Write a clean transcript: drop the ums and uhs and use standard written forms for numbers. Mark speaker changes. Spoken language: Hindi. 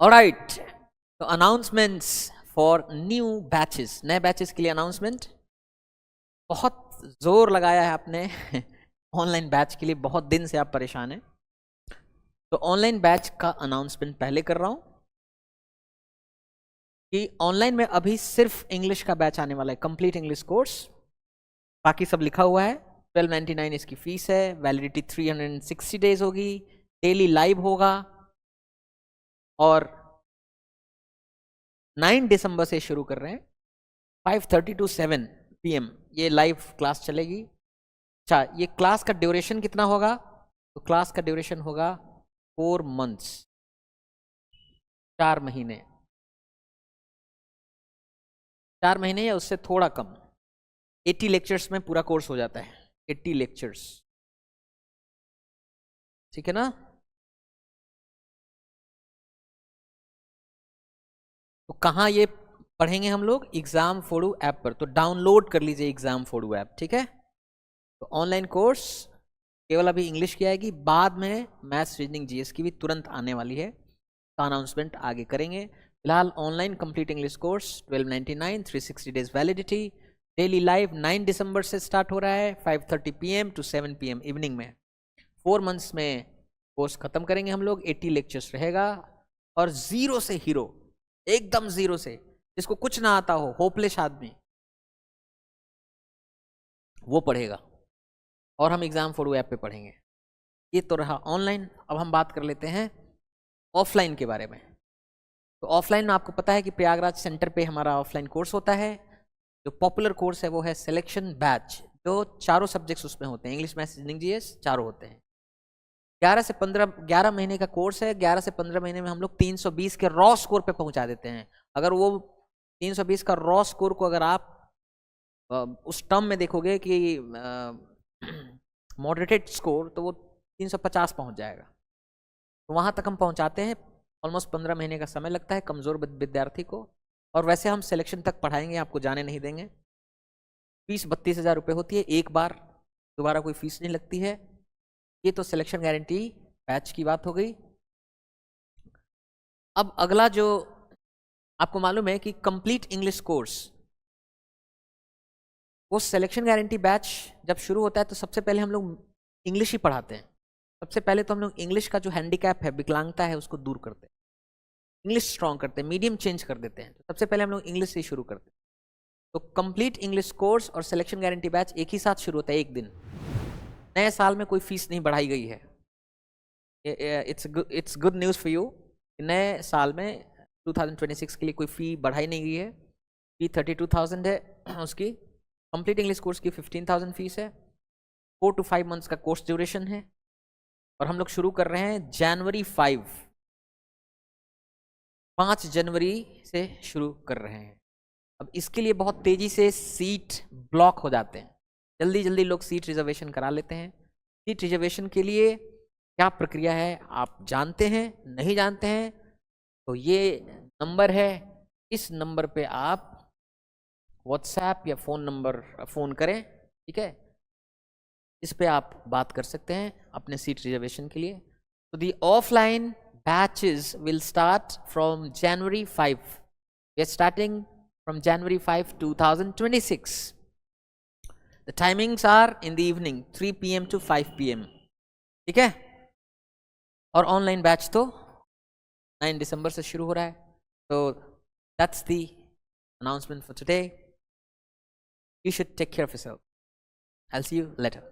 Speaker 1: ऑलराइट, तो अनाउंसमेंट्स फॉर न्यू बैचेस, नए बैचेस के लिए अनाउंसमेंट। बहुत जोर लगाया है आपने ऑनलाइन बैच के लिए, बहुत दिन से आप परेशान हैं। तो ऑनलाइन बैच का अनाउंसमेंट पहले कर रहा हूं कि ऑनलाइन में अभी सिर्फ इंग्लिश का बैच आने वाला है, कंप्लीट इंग्लिश कोर्स। बाकी सब लिखा हुआ है। 1299 इसकी फीस है, वैलिडिटी 360 डेज होगी, डेली लाइव होगा और 9 दिसंबर से शुरू कर रहे हैं, 5:30 to 7 PM ये लाइव क्लास चलेगी। अच्छा, ये क्लास का ड्यूरेशन कितना होगा? तो क्लास का ड्यूरेशन होगा 4 months, 4 महीने, 4 महीने या उससे थोड़ा कम। 80 लेक्चर्स में पूरा कोर्स हो जाता है, 80 लेक्चर्स, ठीक है ना। तो कहाँ ये पढ़ेंगे हम लोग? एग्जाम फोड़ू ऐप पर, तो डाउनलोड कर लीजिए एग्जाम फोड़ू ऐप, ठीक है। तो ऑनलाइन कोर्स केवल अभी इंग्लिश की आएगी, बाद में मैथ्स, रीजनिंग, जीएस की भी तुरंत आने वाली है, तो अनाउंसमेंट आगे करेंगे। फिलहाल online complete English course 1299, 360 days validity, daily live 9 दिसंबर से स्टार्ट हो रहा है, 5:30 PM to 7 PM इवनिंग में। 4 मंथ्स में कोर्स खत्म करेंगे हम लोग, 80 लेक्चर्स रहेगा और जीरो से हीरो, एकदम जीरो से, जिसको कुछ ना आता हो, होपलेस आदमी, वो पढ़ेगा और हम एग्जाम फोड़ू ऐप पे पढ़ेंगे। ये तो रहा ऑनलाइन। अब हम बात कर लेते हैं ऑफलाइन के बारे में। तो ऑफलाइन में आपको पता है कि प्रयागराज सेंटर पे हमारा ऑफलाइन कोर्स होता है। जो पॉपुलर कोर्स है वो है सिलेक्शन बैच, जो चारों सब्जेक्ट्स उसमें होते हैं, इंग्लिश, मैथ्स, रीजनिंग, जीएस, चारों होते हैं। 11 महीने का कोर्स है। 11 से 15 महीने में हम लोग 320 के रॉ स्कोर पे पहुंचा देते हैं। अगर वो 320 का रॉ स्कोर को अगर आप उस टर्म में देखोगे कि मॉडरेटेड स्कोर, तो वो 350 पहुंच जाएगा। तो वहां तक हम पहुंचाते हैं। ऑलमोस्ट 15 महीने का समय लगता है कमजोर विद्यार्थी को। और वैसे हम सिलेक्शन तक पढ़ाएंगे, आपको जाने नहीं देंगे। फीस 32,000 रुपये होती है एक बार, दोबारा कोई फीस नहीं लगती है। ये तो सिलेक्शन गारंटी बैच की बात हो गई। अब अगला जो आपको मालूम है कि कंप्लीट इंग्लिश कोर्स, वो सिलेक्शन गारंटी बैच जब शुरू होता है तो सबसे पहले हम लोग इंग्लिश ही पढ़ाते हैं। सबसे पहले तो हम लोग इंग्लिश का जो हैंडीकैप है, विकलांगता है, उसको दूर करते हैं, इंग्लिश स्ट्रॉन्ग करते हैं, मीडियम चेंज कर देते हैं। तो सबसे पहले हम लोग इंग्लिश से शुरू करते हैं। तो कंप्लीट इंग्लिश कोर्स और सिलेक्शन गारंटी बैच एक ही साथ शुरू होता है, एक दिन। नए साल में कोई फीस नहीं बढ़ाई गई है। It's good news for you. नए साल में 2026 के लिए कोई फ़ी बढ़ाई नहीं गई है। फी 32,000 है उसकी। कंप्लीट इंग्लिश कोर्स की 15,000 फीस है। 4 to 5 मंथ्स का कोर्स ड्यूरेशन है। और हम लोग शुरू कर रहे हैं जनवरी 5 जनवरी से शुरू कर रहे हैं। अब इसके लिए बहुत तेज़ी से सीट ब्लॉक हो जाते हैं, जल्दी जल्दी लोग सीट रिजर्वेशन करा लेते हैं। सीट रिजर्वेशन के लिए क्या प्रक्रिया है आप जानते हैं? नहीं जानते हैं तो ये नंबर है, इस नंबर पे आप व्हाट्सएप या फ़ोन करें, ठीक है। इस पे आप बात कर सकते हैं अपने सीट रिजर्वेशन के लिए। तो दी offline batches will start from January 5. We are starting from January 5, 2026. The timings are in the evening 3 PM to 5 PM, ठीक है। और ऑनलाइन बैच तो 9 दिसंबर से शुरू हो रहा है। तो that's the announcement for today. You should take care of yourself. I'll see you later.